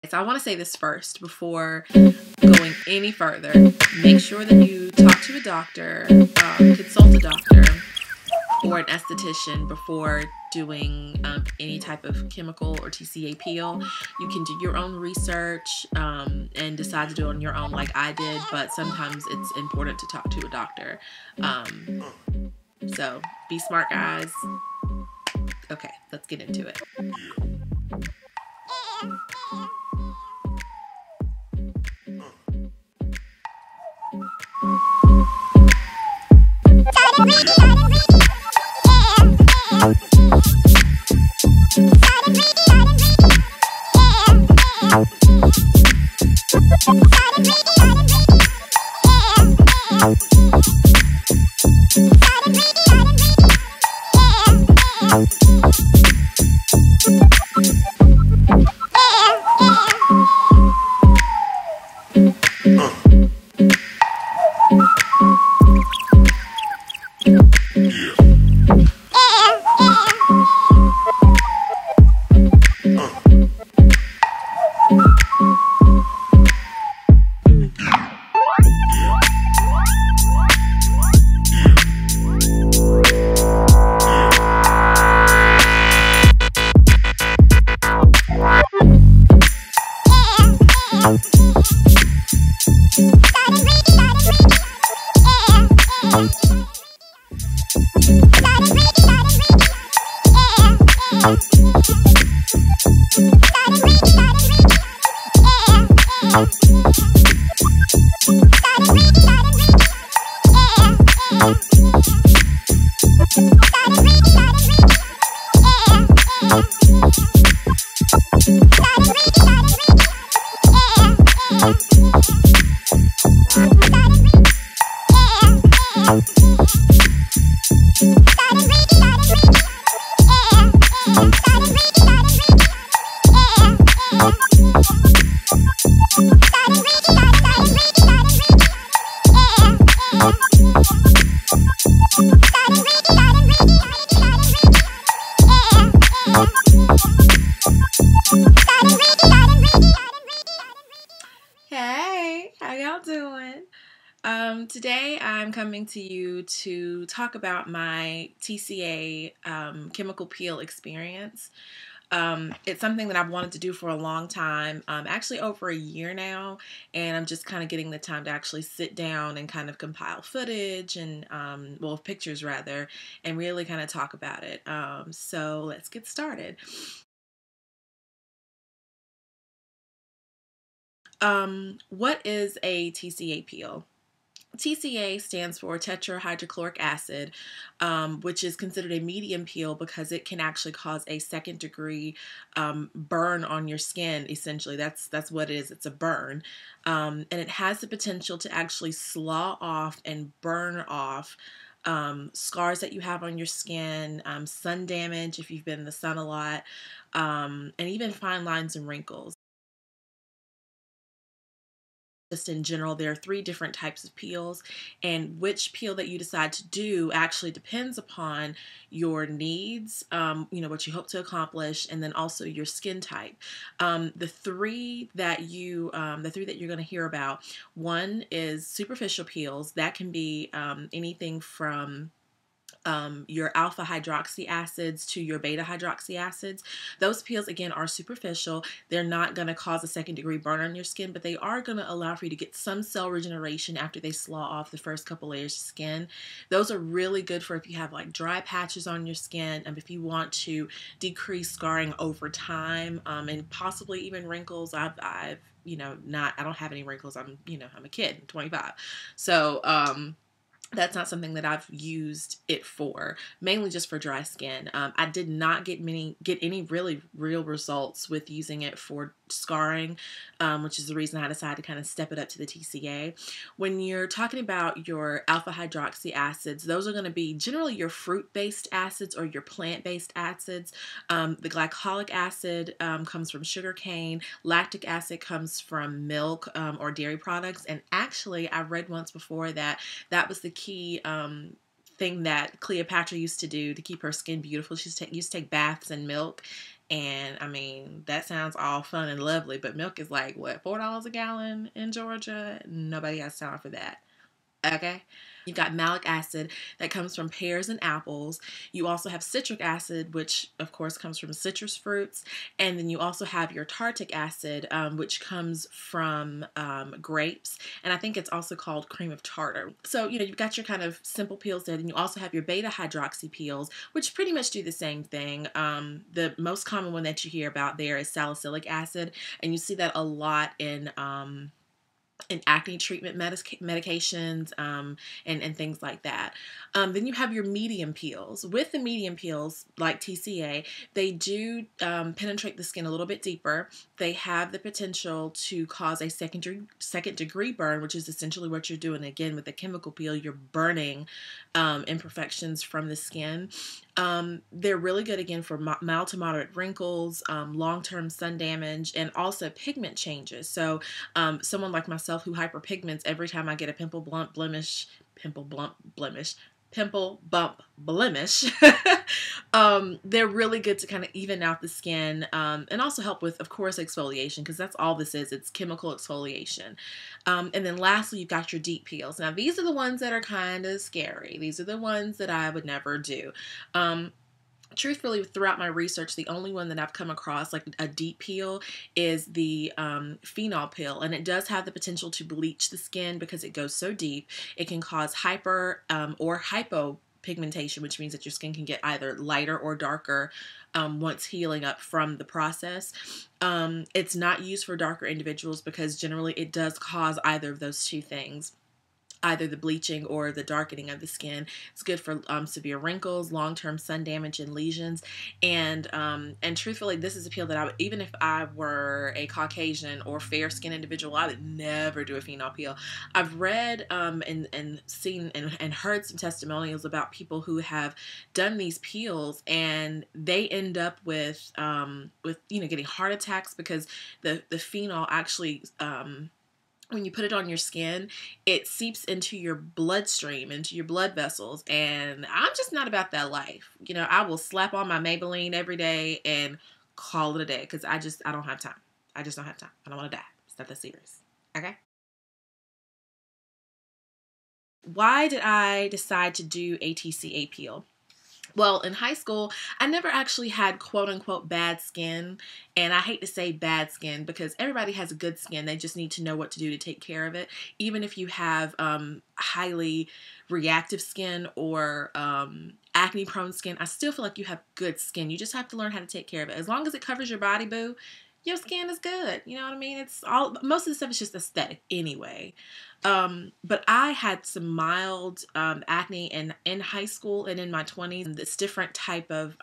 So I want to say this first before going any further. Make sure that you talk to a doctor, consult a doctor or an esthetician before doing any type of chemical or TCA peel. You can do your own research and decide to do it on your own like I did, but sometimes it's important to talk to a doctor. So be smart, guys. Okay, let's get into it. Hey, how y'all doing? Today I'm coming to you to talk about my TCA chemical peel experience. It's something that I've wanted to do for a long time, actually over a year now, and I'm just kind of getting the time to actually sit down and kind of compile footage and, well, pictures rather, and really kind of talk about it. So let's get started. What is a TCA peel? TCA stands for tetrahydrochloric acid, which is considered a medium peel because it can actually cause a second degree burn on your skin. Essentially, that's what it is. It's a burn, and it has the potential to actually slaw off and burn off scars that you have on your skin, sun damage if you've been in the sun a lot, and even fine lines and wrinkles. Just in general, there are 3 different types of peels, and which peel that you decide to do actually depends upon your needs, what you hope to accomplish, and then also your skin type. The three that you're going to hear about, one is superficial peels. That can be anything from your alpha hydroxy acids to your beta hydroxy acids. Those peels, again, are superficial. They're not going to cause a second degree burn on your skin, but they are going to allow for you to get some cell regeneration after they slaw off the first couple layers of skin. Those are really good for if you have like dry patches on your skin, and if you want to decrease scarring over time, and possibly even wrinkles. I don't have any wrinkles. I'm a kid, I'm 25. So, that's not something that I've used it for, mainly just for dry skin. I did not get any really real results with using it for scarring, which is the reason I decided to kind of step it up to the TCA. When you're talking about your alpha hydroxy acids, those are going to be generally your fruit-based acids or your plant-based acids. The glycolic acid comes from sugar cane. Lactic acid comes from milk or dairy products. And actually, I read once before that was the key thing that Cleopatra used to do to keep her skin beautiful. She used to take baths in milk, And I mean, that sounds all fun and lovely, but milk is like, what, $4 a gallon in Georgia? Nobody has time for that. Okay. You've got malic acid that comes from pears and apples. You also have citric acid, which of course comes from citrus fruits. And then you also have your tartic acid, which comes from grapes. And I think it's also called cream of tartar. So, you've got your kind of simple peels there. Then you also have your beta hydroxy peels, which pretty much do the same thing. The most common one that you hear about there is salicylic acid. And you see that a lot in acne treatment medications, and things like that. Then you have your medium peels. With the medium peels, like TCA, they do penetrate the skin a little bit deeper. They have the potential to cause a second degree burn, which is essentially what you're doing. Again, with the chemical peel, you're burning imperfections from the skin. They're really good, again, for mild to moderate wrinkles, long-term sun damage, and also pigment changes. So someone like myself who hyperpigments, every time I get a pimple bump blemish, they're really good to kind of even out the skin, and also help with, of course, exfoliation, because that's all this is. It's chemical exfoliation. And then lastly, you've got your deep peels. Now, these are the ones that are kind of scary. These are the ones that I would never do. Truthfully, throughout my research, the only one that I've come across, like a deep peel, is the phenol peel. And it does have the potential to bleach the skin because it goes so deep. It can cause hyper or hypopigmentation, which means that your skin can get either lighter or darker once healing up from the process. It's not used for darker individuals because generally it does cause either of those two things, either the bleaching or the darkening of the skin. It's good for severe wrinkles, long-term sun damage, and lesions. And truthfully, this is a peel that I would, even if I were a Caucasian or fair-skinned individual, I would never do a phenol peel. I've read and seen and heard some testimonials about people who have done these peels, and they end up with getting heart attacks because the phenol actually when you put it on your skin, it seeps into your bloodstream, into your blood vessels. And I'm just not about that life. I will slap on my Maybelline every day and call it a day because I don't have time. I just don't have time. I don't want to die. It's not that serious. Okay? Why did I decide to do a TCA peel? Well, in high school, I never actually had quote unquote bad skin. And I hate to say bad skin because everybody has a good skin. They just need to know what to do to take care of it. Even if you have highly reactive skin or acne prone skin, I still feel like you have good skin. You just have to learn how to take care of it. As long as it covers your body, boo, your skin is good. You know what I mean? Most of the stuff is just aesthetic anyway. But I had some mild acne in high school and in my 20s. This different type of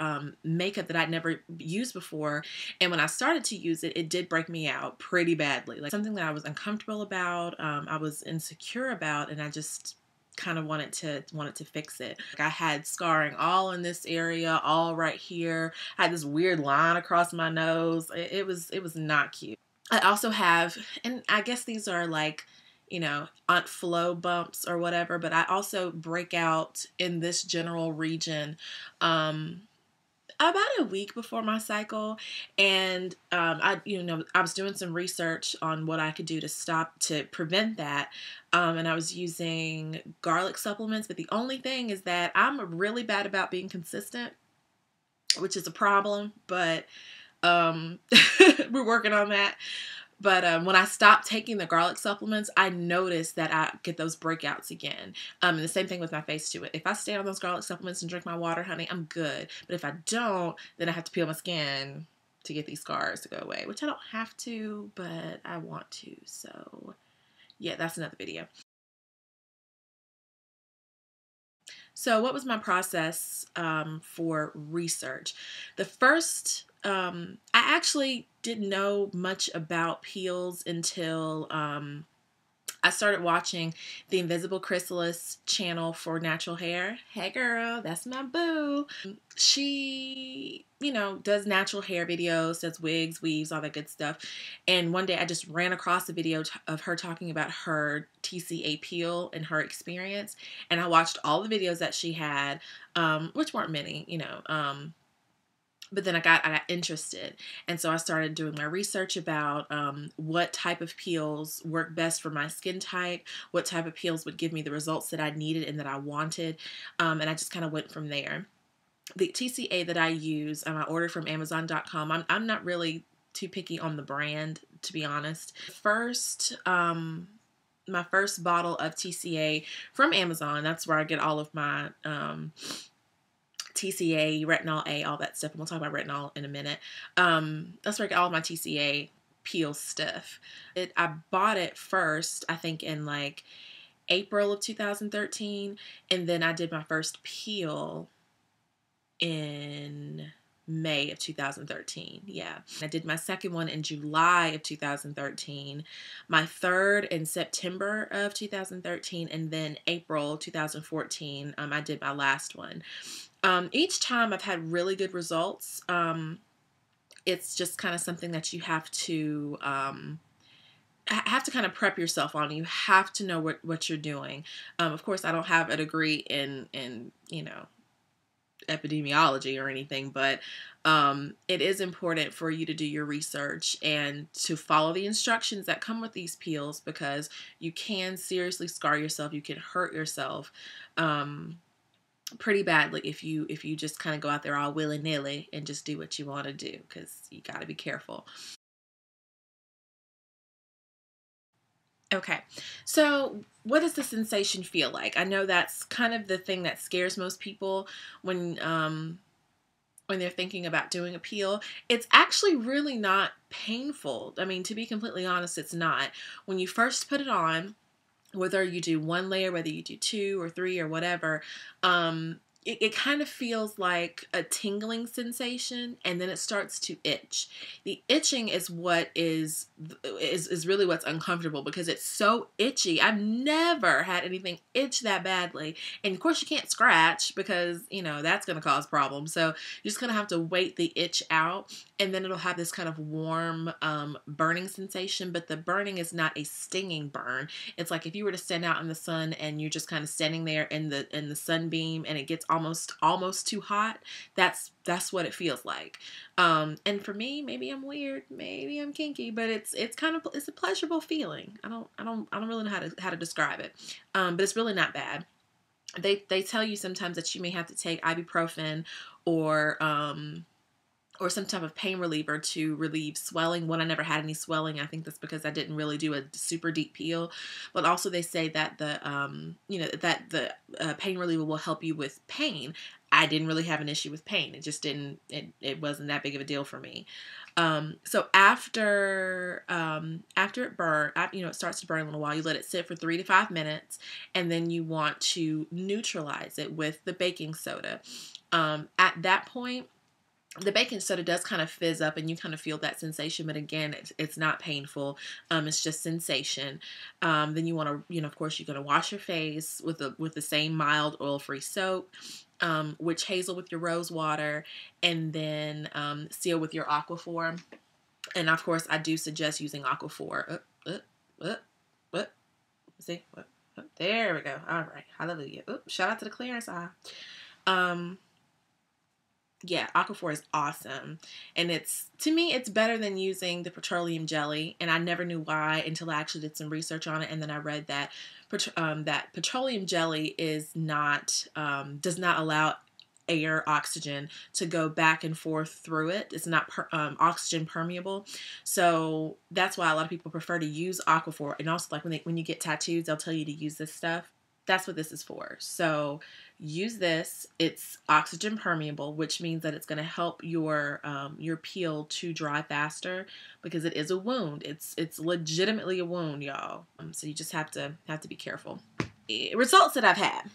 makeup that I'd never used before. And when I started to use it, it did break me out pretty badly. Like something that I was uncomfortable about, I was insecure about, and I just kind of wanted to fix it. Like I had scarring all in this area, all right here. I had this weird line across my nose. It was not cute. I also have, and I guess these are like, Aunt Flo bumps or whatever, but I also break out in this general region about a week before my cycle. And I was doing some research on what I could do to prevent that. And I was using garlic supplements, but the only thing is that I'm really bad about being consistent, which is a problem, but we're working on that. But when I stopped taking the garlic supplements, I noticed that I get those breakouts again. And the same thing with my face too. If I stay on those garlic supplements and drink my water, honey, I'm good. But if I don't, then I have to peel my skin to get these scars to go away, which I don't have to, but I want to. So yeah, that's another video. So what was my process for research? The first, I actually didn't know much about peels until I started watching the Invisible Chrysalis channel for natural hair. Hey girl, that's my boo. She, does natural hair videos, does wigs, weaves, all that good stuff. And one day I just ran across a video of her talking about her TCA peel and her experience. And I watched all the videos that she had, which weren't many, But then I got interested, and so I started doing my research about what type of peels work best for my skin type, what type of peels would give me the results that I needed and that I wanted, and I just kind of went from there. The TCA that I use, I ordered from Amazon.com. I'm not really too picky on the brand, to be honest. My first bottle of TCA from Amazon. That's where I get all of my TCA, retinol A, all that stuff. And we'll talk about retinol in a minute. That's where I get all of my TCA peel stuff. I bought it first, I think in like April of 2013, and then I did my first peel in May of 2013. Yeah. I did my second one in July of 2013, my third in September of 2013, and then April 2014, I did my last one. Each time I've had really good results. It's just kind of something that you have to kind of prep yourself on. You have to know what you're doing. Of course, I don't have a degree in epidemiology or anything, but it is important for you to do your research and to follow the instructions that come with these peels, because you can seriously scar yourself. You can hurt yourself pretty badly if you just kind of go out there all willy-nilly and just do what you want to do, because you got to be careful. Okay, so what does the sensation feel like? I know that's kind of the thing that scares most people when they're thinking about doing a peel. It's actually really not painful. I mean, to be completely honest, it's not. When you first put it on, whether you do one layer, whether you do two or three or whatever, it kind of feels like a tingling sensation, and then it starts to itch. The itching is what is really what's uncomfortable, because it's so itchy. I've never had anything itch that badly. And of course you can't scratch, because that's going to cause problems. So you're just going to have to wait the itch out, and then it'll have this kind of warm burning sensation. But the burning is not a stinging burn. It's like if you were to stand out in the sun and you're just kind of standing there in the sunbeam, and it gets almost too hot. That's what it feels like. And for me, maybe I'm weird, maybe I'm kinky, but it's a pleasurable feeling. I don't really know how to describe it. But it's really not bad. They tell you sometimes that you may have to take ibuprofen or some type of pain reliever to relieve swelling. When I never had any swelling, I think that's because I didn't really do a super deep peel. But also they say that the pain reliever will help you with pain. I didn't really have an issue with pain. It just didn't. It wasn't that big of a deal for me. So after it burn, it starts to burn a little while. You let it sit for 3 to 5 minutes, and then you want to neutralize it with the baking soda. At that point, the baking soda does kind of fizz up, and you kind of feel that sensation, but again, it's not painful. It's just sensation. Then you want to, of course, you're going to wash your face with the same mild oil-free soap, witch hazel with your rose water, and then seal with your Aquaphor. And of course, I do suggest using Aquaphor. See, there we go. All right, hallelujah. Shout out to the clearance aisle. Yeah, Aquaphor is awesome. And to me, it's better than using the petroleum jelly. And I never knew why until I actually did some research on it. And then I read that that petroleum jelly does not allow oxygen to go back and forth through it. It's not oxygen permeable. So that's why a lot of people prefer to use Aquaphor. And also, like when you get tattoos, they'll tell you to use this stuff. That's what this is for. So use this. It's oxygen permeable, which means that it's going to help your peel to dry faster, because it is a wound. It's legitimately a wound, y'all. So you just have to be careful. Results that I've had.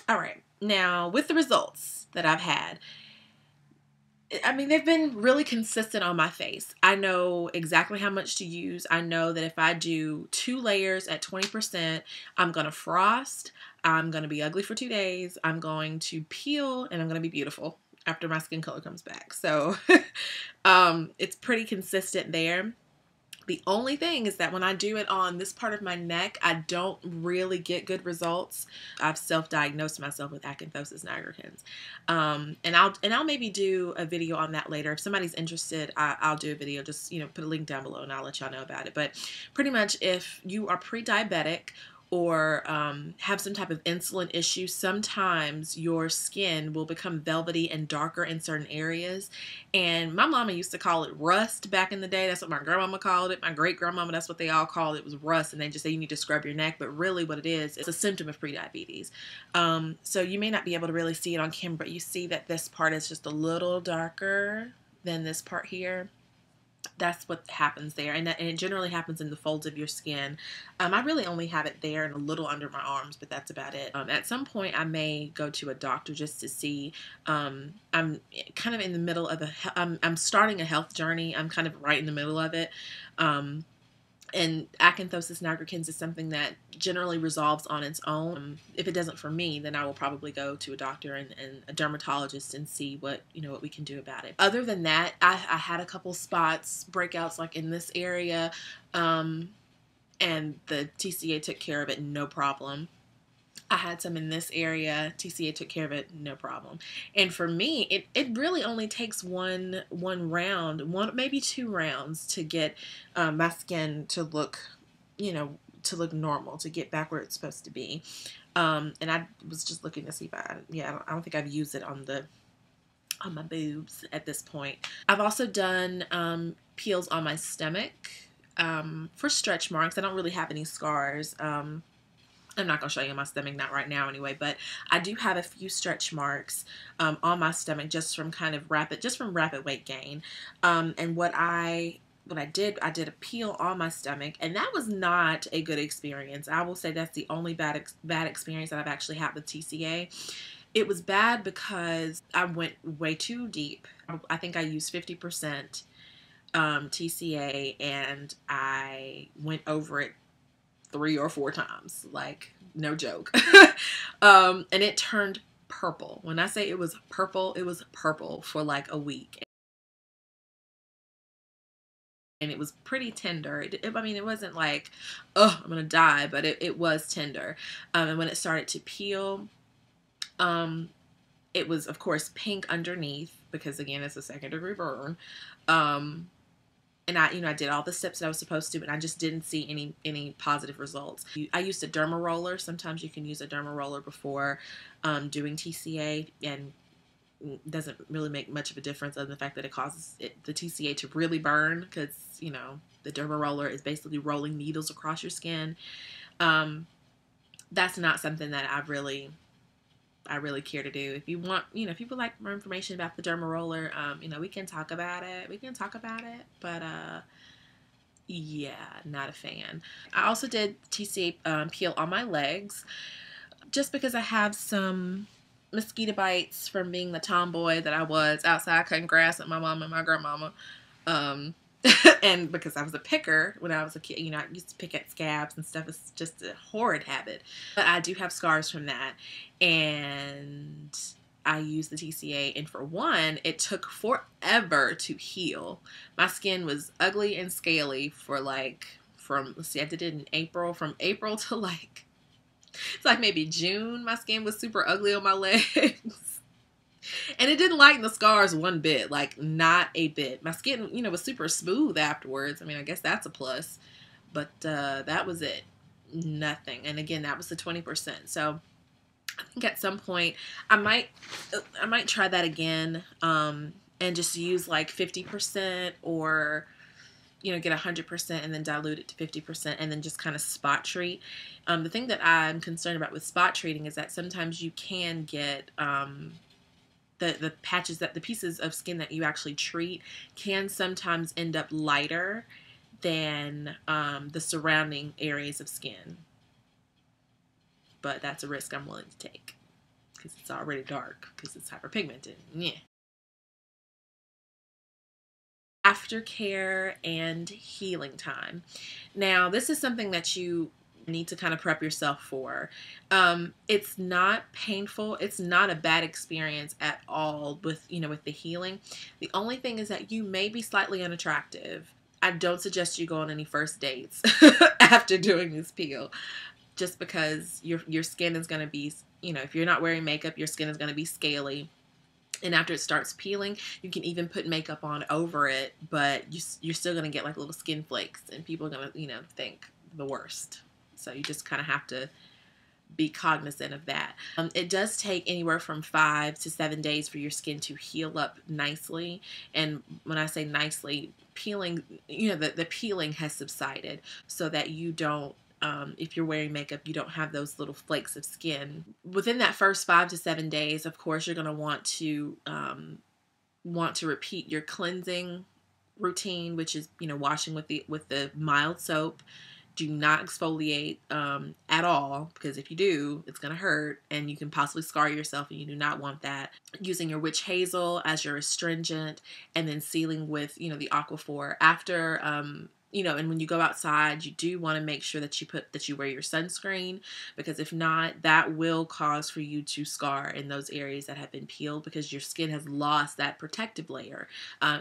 All right. Now, with the results that I've had, I mean, they've been really consistent on my face. I know exactly how much to use. I know that if I do 2 layers at 20%, I'm going to frost. I'm going to be ugly for 2 days. I'm going to peel, and I'm going to be beautiful after my skin color comes back. So it's pretty consistent there. The only thing is that when I do it on this part of my neck, I don't really get good results. I've self-diagnosed myself with acanthosis nigricans, and I'll maybe do a video on that later. If somebody's interested, I'll do a video. Just put a link down below, and I'll let y'all know about it. But pretty much, if you are pre-diabetic or have some type of insulin issue, sometimes your skin will become velvety and darker in certain areas. And my mama used to call it rust back in the day. That's what my grandmama called it. My great grandmama, that's what they all called it, was rust. And they just say you need to scrub your neck. But really what it is, it's a symptom of prediabetes. So you may not be able to really see it on camera, but you see that this part is just a little darker than this part here. That's what happens there, and it generally happens in the folds of your skin. I really only have it there and a little under my arms, but that's about it. At some point, I may go to a doctor just to see. I'm kind of in the middle of I'm starting a health journey. I'm kind of right in the middle of it. And acanthosis nigricans is something that generally resolves on its own. If it doesn't for me, then I will probably go to a doctor and a dermatologist and see what we can do about it. Other than that, I had a couple spots, breakouts like in this area, and the TCA took care of it, no problem. I had some in this area. TCA took care of it, no problem. And for me, it really only takes one round, maybe 2 rounds to get my skin to look, to look normal, to get back where it's supposed to be. And I was just looking to see if I don't think I've used it on my boobs at this point. I've also done peels on my stomach for stretch marks. I don't really have any scars. I'm not going to show you my stomach, not right now anyway, but I do have a few stretch marks on my stomach just from rapid weight gain. And what I did a peel on my stomach, and that was not a good experience. I will say that's the only bad experience that I've actually had with TCA. It was bad because I went way too deep. I think I used 50% TCA, and I went over it 3 or 4 times, like no joke. And it turned purple. When I say it was purple for like a week. And it was pretty tender. I mean, it wasn't like, oh, I'm gonna die, but it was tender. And when it started to peel, it was of course pink underneath because again, it's a 2nd degree burn. And I did all the steps that I was supposed to, but I just didn't see any positive results. I used a derma roller. Sometimes you can use a derma roller before doing TCA, and it doesn't really make much of a difference other than the fact that it causes the TCA to really burn because, the derma roller is basically rolling needles across your skin. That's not something that I really care to do. If you want, if people like more information about the derma roller, we can talk about it. But yeah, not a fan. I also did TCA peel on my legs just because I have some mosquito bites from being the tomboy that I was outside cutting grass with my mom and my grandmama. And because I was a picker when I was a kid, I used to pick at scabs and stuff. It's just a horrid habit. But I do have scars from that. And I used the TCA. And for one, it took forever to heal. My skin was ugly and scaly for I did it in April. From April to it's like maybe June, my skin was super ugly on my legs. And it didn't lighten the scars one bit, like not a bit. My skin, was super smooth afterwards. I mean, I guess that's a plus, but that was it. Nothing. And again, that was the 20%. So I think at some point I might try that again, and just use like 50% or, get 100% and then dilute it to 50% and then just kind of spot treat. The thing that I'm concerned about with spot treating is that sometimes you can get, the patches, the pieces of skin that you actually treat can sometimes end up lighter than the surrounding areas of skin. But that's a risk I'm willing to take because it's already dark because it's hyperpigmented. Yeah. Aftercare and healing time. Now, this is something that you need to kind of prep yourself for. It's not painful. It's not a bad experience at all with the healing. The only thing is that you may be slightly unattractive. I don't suggest you go on any first dates after doing this peel, just because your skin is going to be, you know, if you're not wearing makeup, your skin is going to be scaly. And after it starts peeling, you can even put makeup on over it, but you're still going to get like little skin flakes, and people are going to, you know, think the worst. So you just kind of have to be cognizant of that. It does take anywhere from 5 to 7 days for your skin to heal up nicely. And when I say nicely, peeling, you know, the peeling has subsided, so that you don't, if you're wearing makeup, you don't have those little flakes of skin. Within that first 5 to 7 days, of course, you're going to want to repeat your cleansing routine, which is, you know, washing with the mild soap. Do not exfoliate at all, because if you do, it's going to hurt and you can possibly scar yourself, and you do not want that. Using your witch hazel as your astringent, and then sealing with, you know, the Aquaphor. After, you know, and when you go outside, you do want to make sure that you wear your sunscreen, because if not, that will cause for you to scar in those areas that have been peeled, because your skin has lost that protective layer.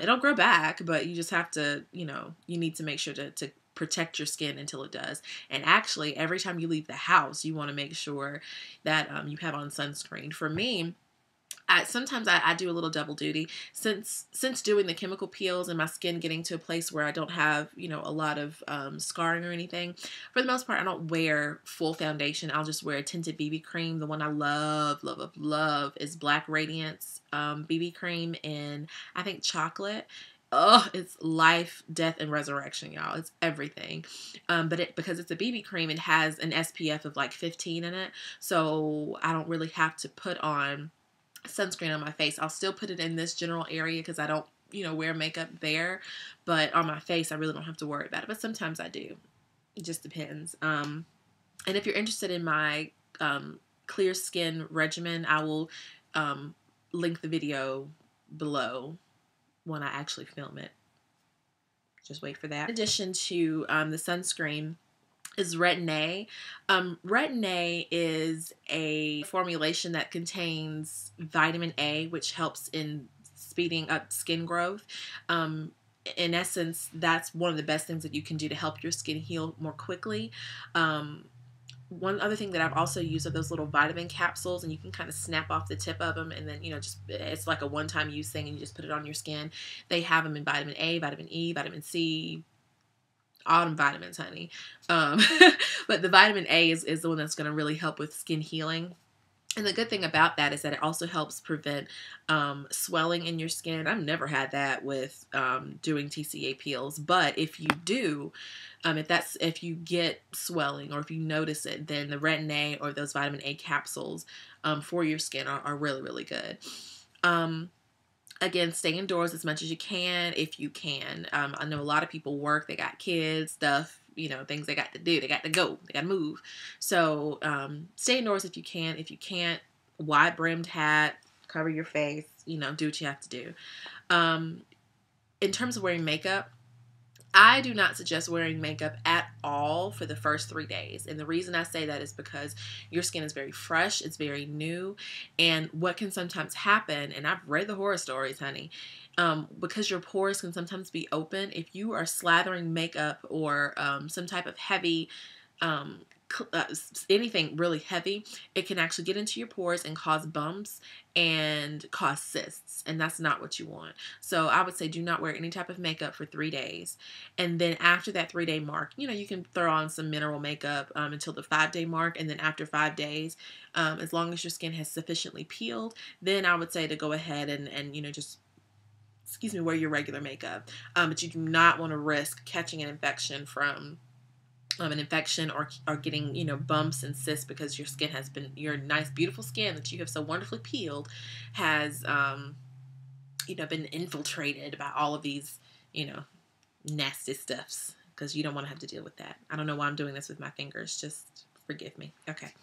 It'll grow back, but you just have to, you know, you need to make sure to protect your skin until it does. And actually, every time you leave the house, you want to make sure that you have on sunscreen. For me, sometimes I do a little double duty, since doing the chemical peels and my skin getting to a place where I don't have, you know, a lot of scarring or anything. For the most part, I don't wear full foundation. I'll just wear a tinted BB cream. The one I love, love, love, love is Black Radiance BB cream in, I think, chocolate. Oh, it's life, death, and resurrection, y'all. It's everything. But because it's a BB cream, it has an SPF of like 15 in it. So I don't really have to put on sunscreen on my face. I'll still put it in this general area because I don't, you know, wear makeup there. But on my face, I really don't have to worry about it. But sometimes I do. It just depends. And if you're interested in my clear skin regimen, I will link the video below when I actually film it. Just wait for that. In addition to the sunscreen is Retin-A. Retin-A is a formulation that contains vitamin A, which helps in speeding up skin growth. In essence, that's one of the best things that you can do to help your skin heal more quickly. One other thing that I've also used are those little vitamin capsules, and you can kind of snap off the tip of them, and then, you know, just, it's like a one-time use thing, and you just put it on your skin. They have them in vitamin A, vitamin E, vitamin C, all them vitamins, honey. But the vitamin A is the one that's going to really help with skin healing. And the good thing about that is that it also helps prevent swelling in your skin. I've never had that with doing TCA peels, but if you do, if you get swelling or if you notice it, then the Retin-A or those vitamin A capsules for your skin are really, really good. Again, stay indoors as much as you can, if you can. I know a lot of people work, they got kids, stuff, you know, things they got to do. They got to go. They got to move. So stay indoors if you can. If you can't, wide brimmed hat, cover your face, you know, do what you have to do. In terms of wearing makeup, I do not suggest wearing makeup at all for the first 3 days. And the reason I say that is because your skin is very fresh, it's very new, and what can sometimes happen, and I've read the horror stories, honey, because your pores can sometimes be open, if you are slathering makeup or some type of heavy anything really heavy, it can actually get into your pores and cause bumps and cause cysts, and that's not what you want. So I would say do not wear any type of makeup for 3 days, and then after that 3-day mark, you know, you can throw on some mineral makeup until the 5-day mark, and then after 5 days, as long as your skin has sufficiently peeled, then I would say to go ahead and you know, just wear your regular makeup. But you do not want to risk catching an infection from or getting, you know, bumps and cysts, because your skin has been, your nice beautiful skin that you have so wonderfully peeled has you know, been infiltrated by all of these, you know, nasty stuffs, because you don't want to have to deal with that. I don't know why I'm doing this with my fingers, just forgive me. Okay.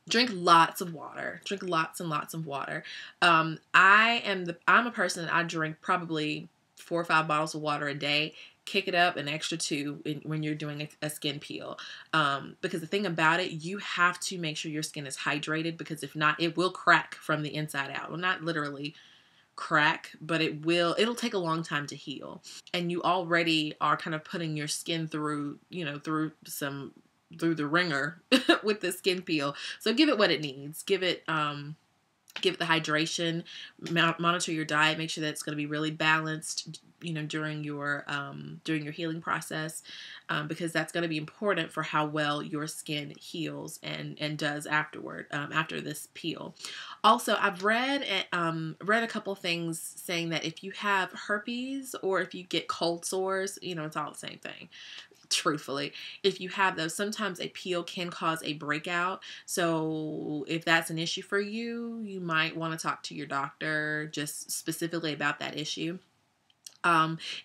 Drink lots of water. Drink lots and lots of water. I'm a person that I drink probably 4 or 5 bottles of water a day. Kick it up an extra 2 when you're doing a skin peel. Because the thing about it, you have to make sure your skin is hydrated, because if not, it will crack from the inside out. Well, not literally crack, but it'll take a long time to heal. And you already are kind of putting your skin through, through the ringer with the skin peel. So give it what it needs. Give it the hydration, monitor your diet, make sure that it's going to be really balanced, during your healing process, because that's going to be important for how well your skin heals and does afterward, after this peel. Also, I've read a couple things saying that if you have herpes or if you get cold sores, it's all the same thing. Truthfully, if you have those, sometimes a peel can cause a breakout. So if that's an issue for you, you might want to talk to your doctor just specifically about that issue.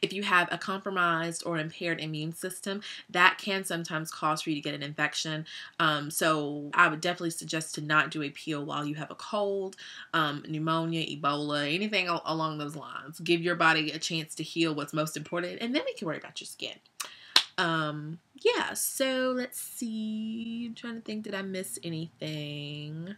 If you have a compromised or impaired immune system, that can sometimes cause for you to get an infection. So I would definitely suggest to not do a peel while you have a cold, pneumonia, Ebola, anything along those lines. Give your body a chance to heal what's most important, and then we can worry about your skin. Yeah, so let's see. I'm trying to think, did I miss anything?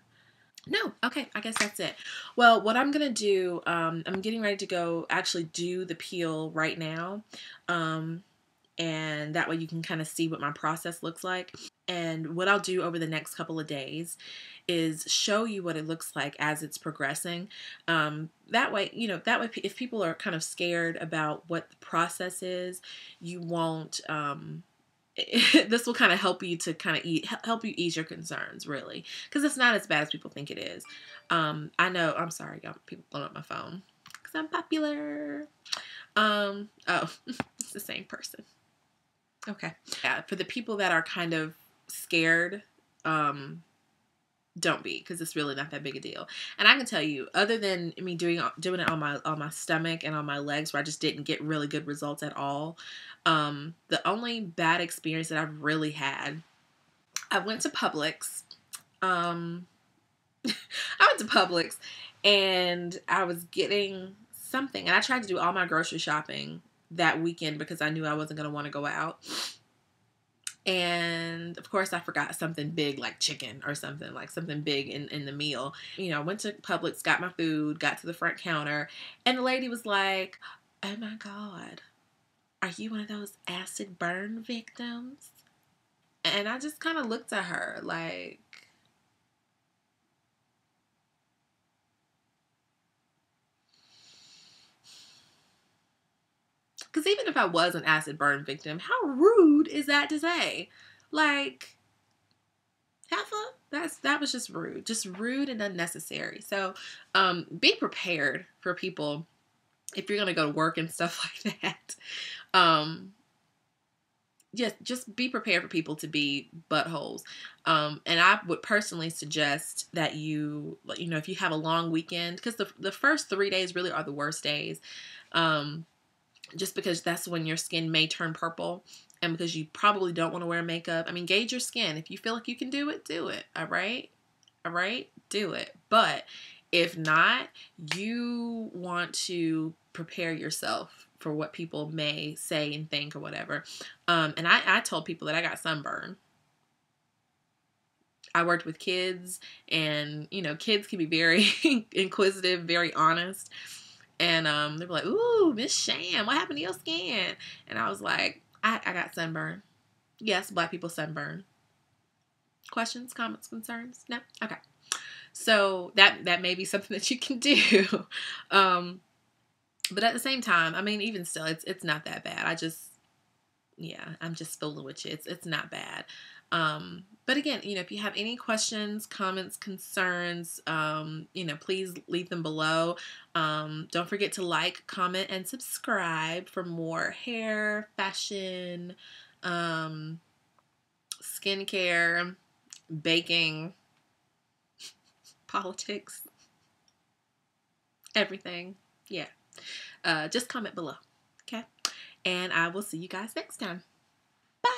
No. Okay, I guess that's it. Well, what I'm going to do, I'm getting ready to go actually do the peel right now. And that way you can kind of see what my process looks like. And what I'll do over the next couple of days is show you what it looks like as it's progressing. That way, if people are kind of scared about what the process is, you won't, this will kind of help you to help you ease your concerns, really, because it's not as bad as people think it is. I know, I'm sorry, y'all, people blowing up my phone because I'm popular. Oh, it's the same person. Okay. Yeah, for the people that are kind of scared, don't be, because it's really not that big a deal. And I can tell you, other than me doing it on my stomach and on my legs, where I just didn't get really good results at all, the only bad experience that I've really had, I went to Publix. I went to Publix and I was getting something, and I tried to do all my grocery shopping that weekend because I knew I wasn't going to want to go out. And of course I forgot something big like chicken or something big in the meal. I went to Publix, got my food, got to the front counter, and the lady was like, "Oh my God, are you one of those acid burn victims?" And I just kind of looked at her like, because even if I was an acid burn victim, how rude is that to say? Like, heifer, that was just rude and unnecessary. So, be prepared for people if you're gonna go to work and stuff like that. Just be prepared for people to be buttholes. And I would personally suggest that if you have a long weekend, because the first 3 days really are the worst days. Just because that's when your skin may turn purple, and because you probably don't want to wear makeup. I mean, gauge your skin. If you feel like you can do it, do it. All right? Do it. But if not, you want to prepare yourself for what people may say and think or whatever. And I told people that I got sunburn. I worked with kids, and, kids can be very inquisitive, very honest. And they were like, "Ooh, Miss Sham, what happened to your skin?" And I was like, I got sunburn. Yes, Black people sunburn. Questions, comments, concerns? No? Okay. So that may be something that you can do. But at the same time, I mean, even still, it's not that bad. I'm just fooling with you. It's not bad. But again, if you have any questions, comments, concerns, please leave them below. Don't forget to like, comment, and subscribe for more hair, fashion, skincare, baking, politics, everything. Yeah. Just comment below. Okay. And I will see you guys next time. Bye.